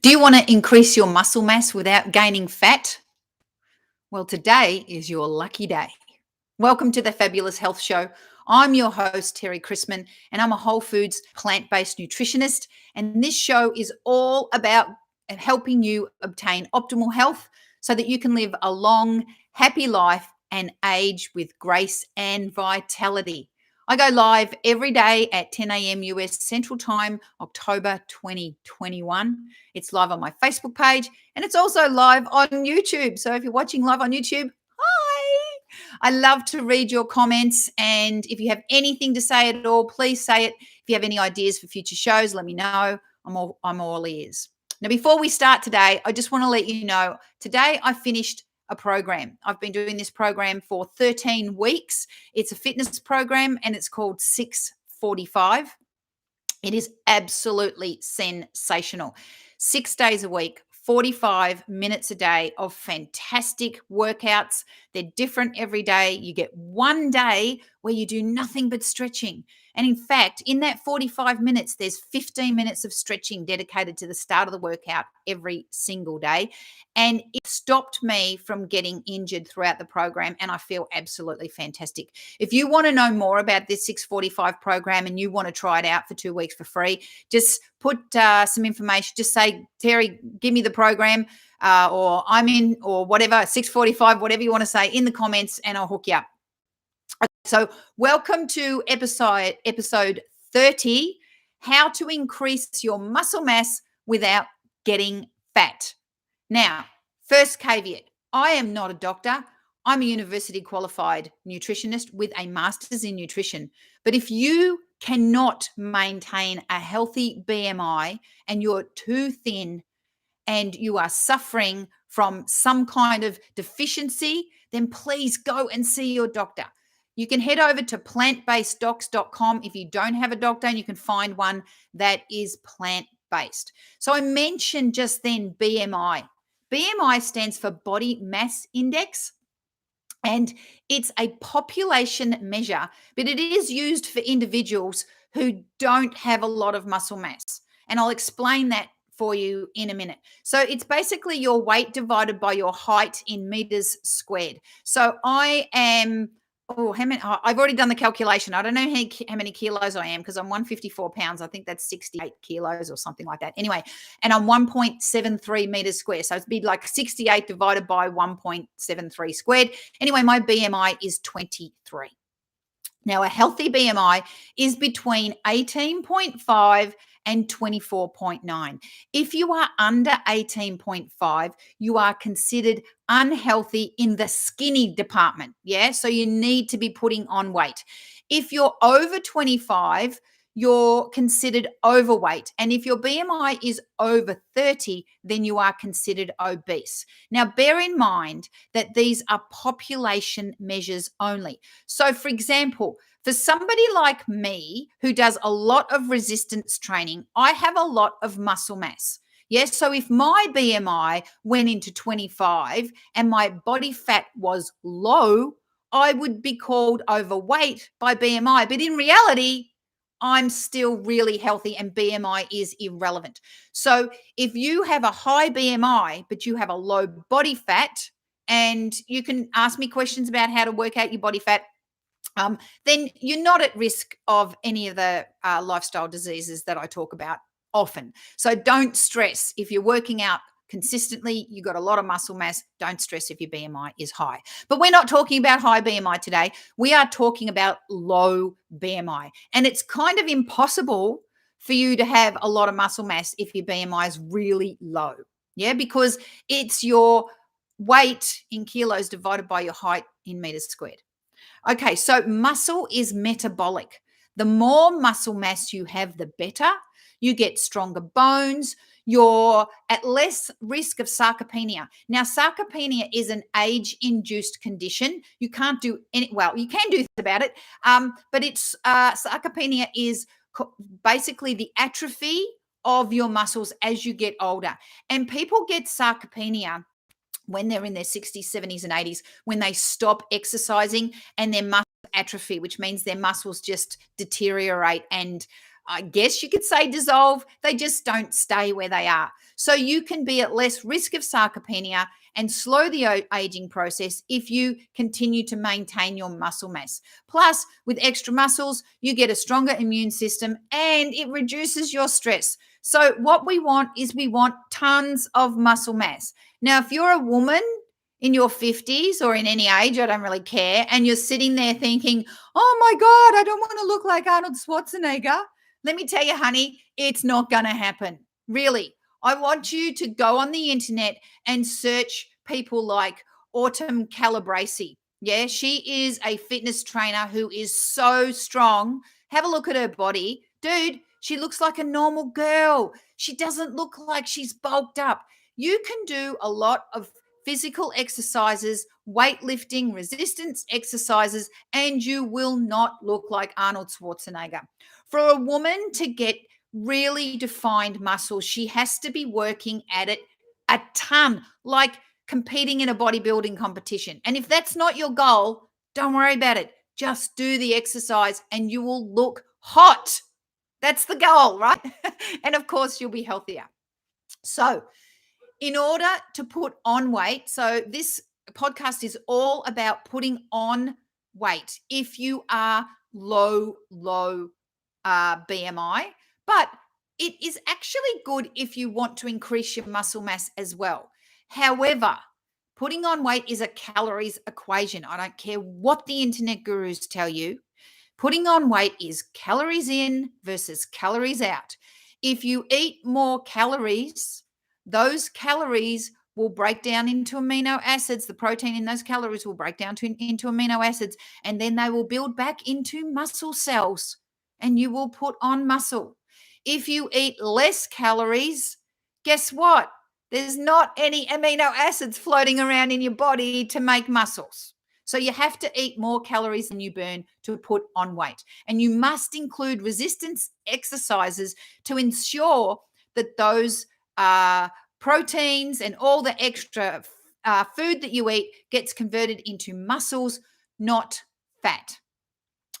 Do you want to increase your muscle mass without gaining fat? Well, today is your lucky day. Welcome to the Fabulous Health Show. I'm your host, Terry Chrisman, and I'm a whole foods plant-based nutritionist. And this show is all about helping you obtain optimal health so that you can live a long, happy life and age with grace and vitality. I go live every day at 10 a.m. US Central Time, October 2021. It's live on my Facebook page and it's also live on YouTube. So if you're watching live on YouTube, hi. I love to read your comments. And if you have anything to say at all, please say it. If you have any ideas for future shows, let me know. I'm all ears. Now, before we start today, I just want to let you know, today I finished a program. I've been doing this program for 13 weeks. It's a fitness program and it's called 645. It is absolutely sensational. 6 days a week, 45 minutes a day of fantastic workouts. They're different every day. You get one day where you do nothing but stretching. And in fact, in that 45 minutes, there's 15 minutes of stretching dedicated to the start of the workout every single day. And it stopped me from getting injured throughout the program. And I feel absolutely fantastic. If you want to know more about this 645 program and you want to try it out for 2 weeks for free, just put some information. Just say, Terry, give me the program or I'm in or whatever, 645, whatever you want to say in the comments and I'll hook you up. So welcome to episode 30, how to increase your muscle mass without getting fat. Now, first caveat, I am not a doctor. I'm a university qualified nutritionist with a master's in nutrition. But if you cannot maintain a healthy BMI and you're too thin and you are suffering from some kind of deficiency, then please go and see your doctor. You can head over to plantbaseddocs.com if you don't have a doctor, and you can find one that is plant-based. So I mentioned just then BMI. BMI stands for Body Mass Index, and it's a population measure, but it is used for individuals who don't have a lot of muscle mass. And I'll explain that for you in a minute. So it's basically your weight divided by your height in meters squared. So I am, I've already done the calculation. I don't know how many kilos I am because I'm 154 pounds. I think that's 68 kilos or something like that. Anyway, and I'm 1.73 meters squared. So it'd be like 68 divided by 1.73 squared. Anyway, my BMI is 23. Now, a healthy BMI is between 18.5 and 24.9. If you are under 18.5, you are considered unhealthy in the skinny department. Yeah, so you need to be putting on weight. If you're over 25, you're considered overweight. And if your BMI is over 30, then you are considered obese. Now, bear in mind that these are population measures only. So, for example, for somebody like me who does a lot of resistance training, I have a lot of muscle mass. Yes, so if my BMI went into 25 and my body fat was low, I would be called overweight by BMI. But in reality, I'm still really healthy and BMI is irrelevant. So if you have a high BMI, but you have a low body fat, and you can ask me questions about how to work out your body fat, then you're not at risk of any of the lifestyle diseases that I talk about often. So don't stress if you're working out consistently, you got a lot of muscle mass. Don't stress if your BMI is high. But we're not talking about high BMI today. We are talking about low BMI. And it's kind of impossible for you to have a lot of muscle mass if your BMI is really low. Yeah, because it's your weight in kilos divided by your height in meters squared. Okay, so muscle is metabolic. The more muscle mass you have, the better. You get stronger bones. You're at less risk of sarcopenia. Now, sarcopenia is an age-induced condition. You can't do any, well, you can do things about it, but it's sarcopenia is basically the atrophy of your muscles as you get older. And people get sarcopenia when they're in their 60s, 70s, and 80s, when they stop exercising and their muscle atrophy, which means their muscles just deteriorate and I guess you could say dissolve. They just don't stay where they are. So you can be at less risk of sarcopenia and slow the aging process if you continue to maintain your muscle mass. Plus, with extra muscles, you get a stronger immune system and it reduces your stress. So what we want is we want tons of muscle mass. Now, if you're a woman in your 50s or in any age, I don't really care, and you're sitting there thinking, oh my God, I don't want to look like Arnold Schwarzenegger. Let me tell you, honey, it's not going to happen. Really. I want you to go on the internet and search people like Autumn Calabresi. Yeah, she is a fitness trainer who is so strong. Have a look at her body. Dude, she looks like a normal girl. She doesn't look like she's bulked up. You can do a lot of physical exercises, weightlifting, resistance exercises, and you will not look like Arnold Schwarzenegger. For a woman to get really defined muscles, she has to be working at it a ton, like competing in a bodybuilding competition. And if that's not your goal, don't worry about it. Just do the exercise and you will look hot. That's the goal, right? And of course, you'll be healthier. So, in order to put on weight, so this podcast is all about putting on weight if you are low BMI, but it is actually good if you want to increase your muscle mass as well. However, putting on weight is a calories equation. I don't care what the internet gurus tell you. Putting on weight is calories in versus calories out. If you eat more calories, those calories will break down into amino acids. The protein in those calories will break down into amino acids, and then they will build back into muscle cells, and you will put on muscle. If you eat less calories, guess what? There's not any amino acids floating around in your body to make muscles. So you have to eat more calories than you burn to put on weight. And you must include resistance exercises to ensure that those proteins and all the extra food that you eat gets converted into muscles, not fat.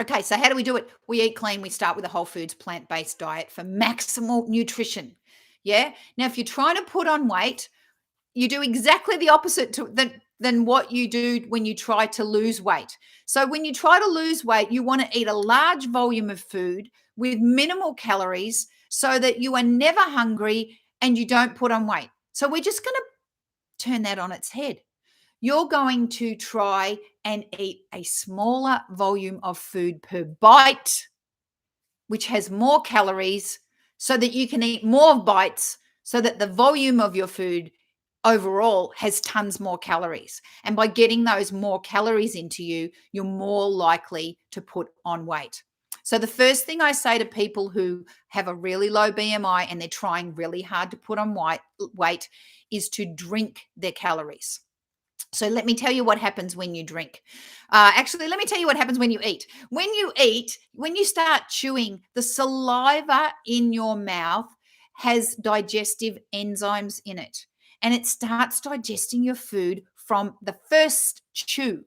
Okay, so how do we do it? We eat clean. We start with a whole foods plant-based diet for maximal nutrition. Yeah. Now, if you're trying to put on weight, you do exactly the opposite than what you do when you try to lose weight. So when you try to lose weight, you want to eat a large volume of food with minimal calories so that you are never hungry and you don't put on weight. So we're just going to turn that on its head. You're going to try and eat a smaller volume of food per bite, which has more calories, so that you can eat more bites, so that the volume of your food overall has tons more calories. And by getting those more calories into you, you're more likely to put on weight. So the first thing I say to people who have a really low BMI and they're trying really hard to put on weight is to drink their calories. So let me tell you what happens when you drink. Actually, let me tell you what happens when you eat. When you eat, when you start chewing, the saliva in your mouth has digestive enzymes in it, and it starts digesting your food from the first chew.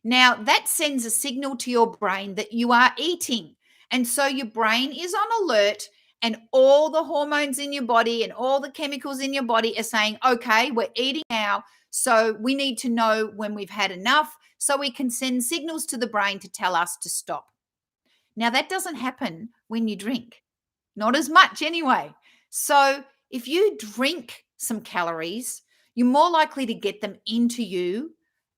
Now, that sends a signal to your brain that you are eating. And so your brain is on alert, and all the hormones in your body and all the chemicals in your body are saying, okay, we're eating now. So we need to know when we've had enough so we can send signals to the brain to tell us to stop. Now, that doesn't happen when you drink, not as much anyway. So if you drink some calories, you're more likely to get them into you.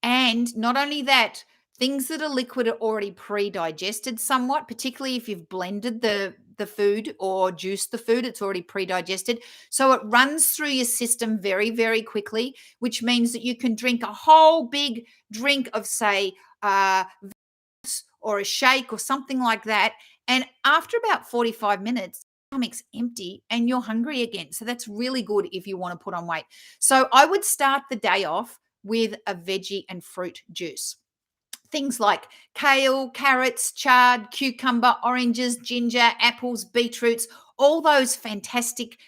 And not only that, things that are liquid are already pre-digested somewhat, particularly if you've blended the food or juiced the food, it's already pre-digested. So it runs through your system very, very quickly, which means that you can drink a whole big drink of, say, or a shake or something like that. And after about 45 minutes, your stomach's empty and you're hungry again. So that's really good if you want to put on weight. So I would start the day off with a veggie and fruit juice. Things like kale, carrots, chard, cucumber, oranges, ginger, apples, beetroots, all those fantastic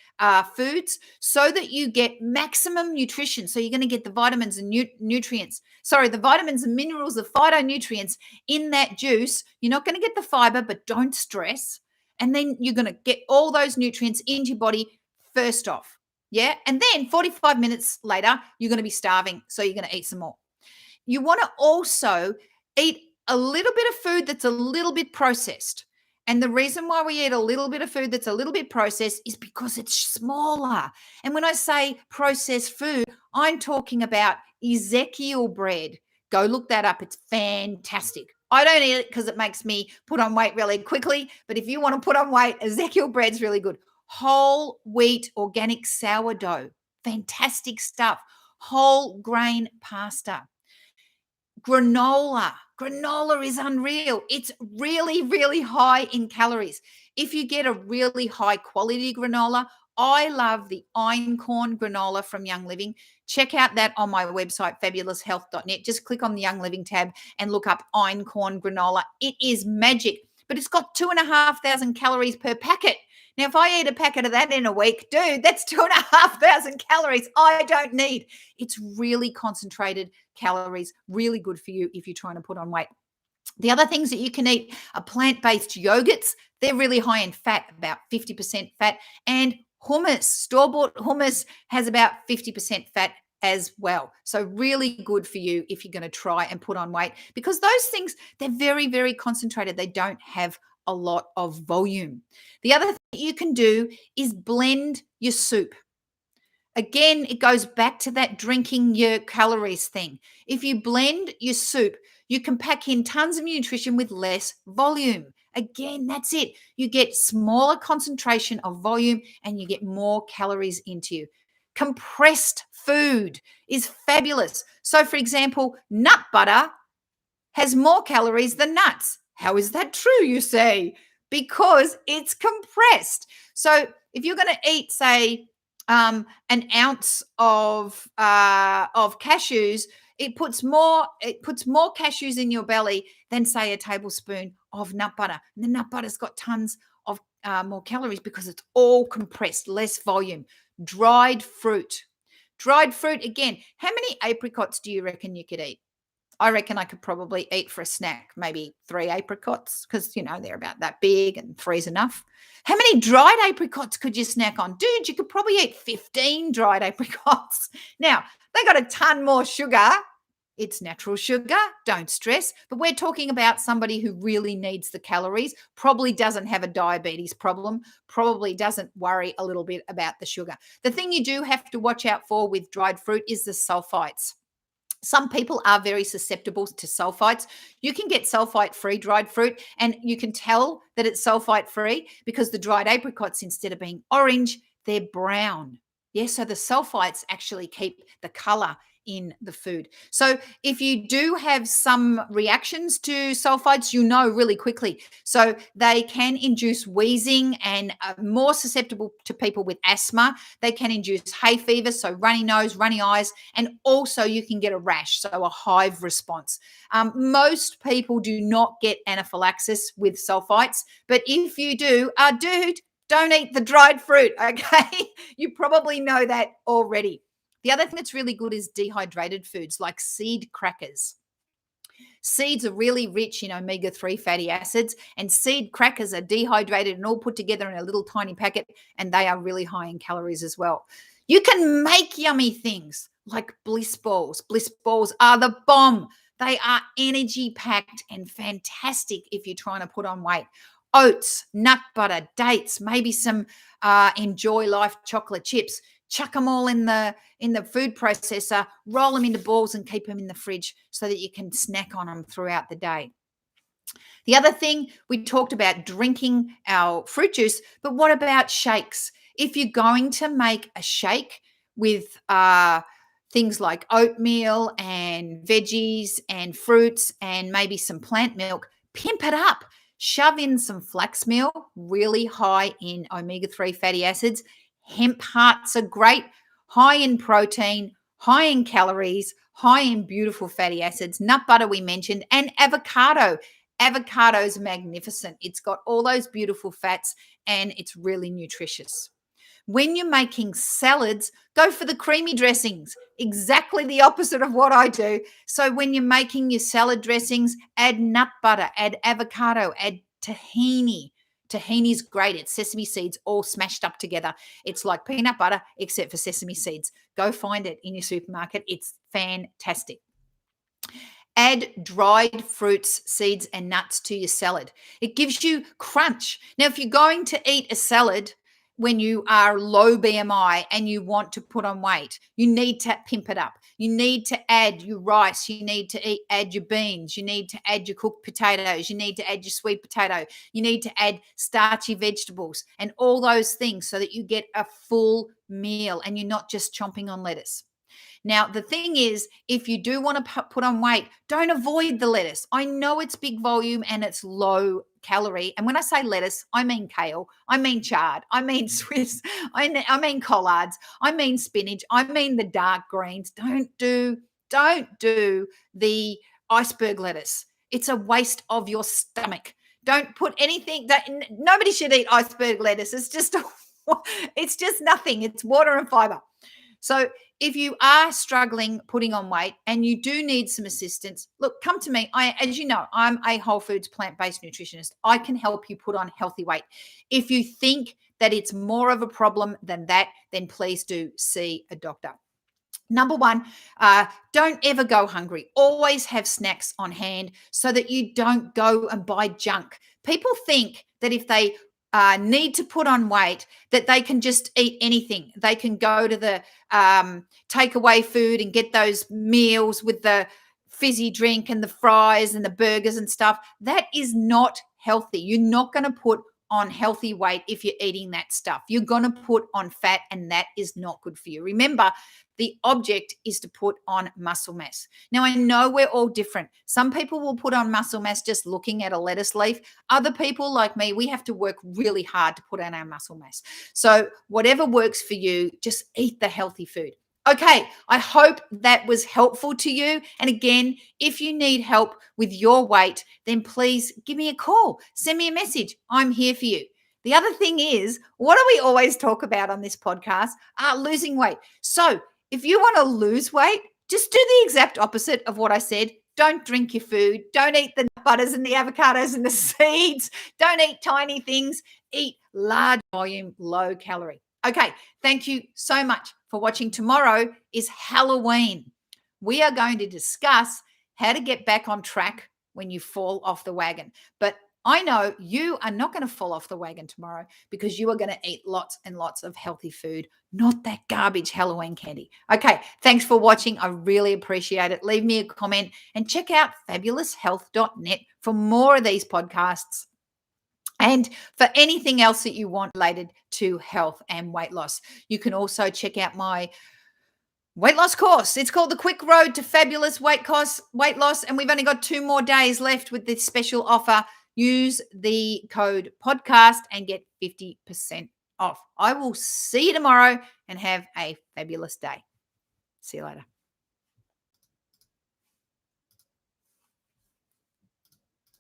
foods, so that you get maximum nutrition. So you're going to get the vitamins and the vitamins and minerals, the phytonutrients in that juice. You're not going to get the fiber, but don't stress. And then you're going to get all those nutrients into your body first off. Yeah. And then 45 minutes later, you're going to be starving. So you're going to eat some more. You want to also eat a little bit of food that's a little bit processed. And the reason why we eat a little bit of food that's a little bit processed is because it's smaller. And when I say processed food, I'm talking about Ezekiel bread. Go look that up. It's fantastic. I don't eat it because it makes me put on weight really quickly. But if you want to put on weight, Ezekiel bread's really good. Whole wheat organic sourdough. Fantastic stuff. Whole grain pasta. Granola. Granola is unreal. It's really, really high in calories. If you get a really high quality granola, I love the Einkorn Granola from Young Living. Check out that on my website, fabuloushealth.net. Just click on the Young Living tab and look up Einkorn Granola. It is magic, but it's got 2,500 calories per packet. Now, if I eat a packet of that in a week, dude, that's 2,500 calories I don't need. It's really concentrated calories, really good for you if you're trying to put on weight. The other things that you can eat are plant-based yogurts. They're really high in fat, about 50% fat, and hummus. Store-bought hummus has about 50% fat as well. So really good for you if you're going to try and put on weight, because those things, they're very, very concentrated. They don't have a lot of volume. The other thing you can do is blend your soup. Again, it goes back to that drinking your calories thing. If you blend your soup, you can pack in tons of nutrition with less volume. Again, that's it. You get smaller concentration of volume and you get more calories into you. Compressed food is fabulous. So, for example, nut butter has more calories than nuts. How is that true, you say? Because it's compressed. So, if you're going to eat, say, an ounce of cashews, it puts more cashews in your belly than, say, a tablespoon of nut butter. And the nut butter's got tons of more calories because it's all compressed, less volume. Dried fruit, again. How many apricots do you reckon you could eat? I reckon I could probably eat for a snack, maybe 3 apricots, because, they're about that big and 3 is enough. How many dried apricots could you snack on? Dude, you could probably eat 15 dried apricots. Now, they got a ton more sugar. It's natural sugar. Don't stress. But we're talking about somebody who really needs the calories, probably doesn't have a diabetes problem, probably doesn't worry a little bit about the sugar. The thing you do have to watch out for with dried fruit is the sulfites. Some people are very susceptible to sulfites. You can get sulfite-free dried fruit, and you can tell that it's sulfite-free because the dried apricots, instead of being orange, they're brown. Yeah, so the sulfites actually keep the color in the food. So if you do have some reactions to sulfites, really quickly. So they can induce wheezing and are more susceptible to people with asthma. They can induce hay fever, so runny nose, runny eyes, and also you can get a rash, so a hive response. Most people do not get anaphylaxis with sulfites, but if you do, dude, don't eat the dried fruit, okay? You probably know that already. The other thing that's really good is dehydrated foods like seed crackers. Seeds are really rich in omega-3 fatty acids, and seed crackers are dehydrated and all put together in a little tiny packet, and they are really high in calories as well. You can make yummy things like Bliss Balls. Bliss Balls are the bomb. They are energy-packed and fantastic if you're trying to put on weight. Oats, nut butter, dates, maybe some Enjoy Life chocolate chips. Chuck them all in the food processor, roll them into balls and keep them in the fridge so that you can snack on them throughout the day. The other thing, we talked about drinking our fruit juice, but what about shakes? If you're going to make a shake with things like oatmeal and veggies and fruits and maybe some plant milk, pimp it up. Shove in some flax meal, really high in omega-3 fatty acids. Hemp hearts are great, high in protein, high in calories, high in beautiful fatty acids. Nut butter we mentioned, and avocado. Avocado's magnificent. It's got all those beautiful fats and it's really nutritious. When you're making salads, go for the creamy dressings. Exactly the opposite of what I do. So when you're making your salad dressings, add nut butter, add avocado, add tahini. Tahini's great. It's sesame seeds all smashed up together. It's like peanut butter, except for sesame seeds. Go find it in your supermarket. It's fantastic. Add dried fruits, seeds, and nuts to your salad. It gives you crunch. Now, if you're going to eat a salad when you are low BMI and you want to put on weight, you need to pimp it up. You need to add your rice. You need to add your beans. You need to add your cooked potatoes. You need to add your sweet potato. You need to add starchy vegetables and all those things so that you get a full meal and you're not just chomping on lettuce. Now, the thing is, if you do want to put on weight, don't avoid the lettuce. I know it's big volume and it's low calorie. And when I say lettuce, I mean kale, I mean chard, I mean Swiss, I mean collards, I mean spinach, I mean the dark greens. Don't do the iceberg lettuce. It's a waste of your stomach. Don't put anything that nobody should eat iceberg lettuce. It's just nothing. It's water and fiber. So if you are struggling putting on weight and you do need some assistance, look, come to me. As you know, I'm a whole foods plant-based nutritionist. I can help you put on healthy weight. If you think that it's more of a problem than that, then please do see a doctor. Number one, don't ever go hungry. Always have snacks on hand so that you don't go and buy junk. People think that if they need to put on weight, that they can just eat anything. They can go to the takeaway food and get those meals with the fizzy drink and the fries and the burgers and stuff. That is not healthy. You're not going to put on healthy weight if you're eating that stuff. You're going to put on fat, and that is not good for you. Remember, the object is to put on muscle mass. Now, I know we're all different. Some people will put on muscle mass just looking at a lettuce leaf. Other people like me, we have to work really hard to put on our muscle mass. So whatever works for you, just eat the healthy food. Okay, I hope that was helpful to you. And again, if you need help with your weight, then please give me a call. Send me a message. I'm here for you. The other thing is, what do we always talk about on this podcast? Losing weight. So if you want to lose weight, just do the exact opposite of what I said. Don't drink your food. Don't eat the butters and the avocados and the seeds. Don't eat tiny things. Eat large volume, low calorie. Okay, thank you so much for watching. Tomorrow is Halloween. We are going to discuss how to get back on track when you fall off the wagon. But I know you are not going to fall off the wagon tomorrow because you are going to eat lots and lots of healthy food, not that garbage Halloween candy. Okay, thanks for watching. I really appreciate it. Leave me a comment and check out fabuloushealth.net for more of these podcasts. And for anything else that you want related to health and weight loss, you can also check out my weight loss course. It's called The Quick Road to Fabulous Weight Loss. And we've only got 2 more days left with this special offer. Use the code podcast and get 50% off. I will see you tomorrow and have a fabulous day. See you later.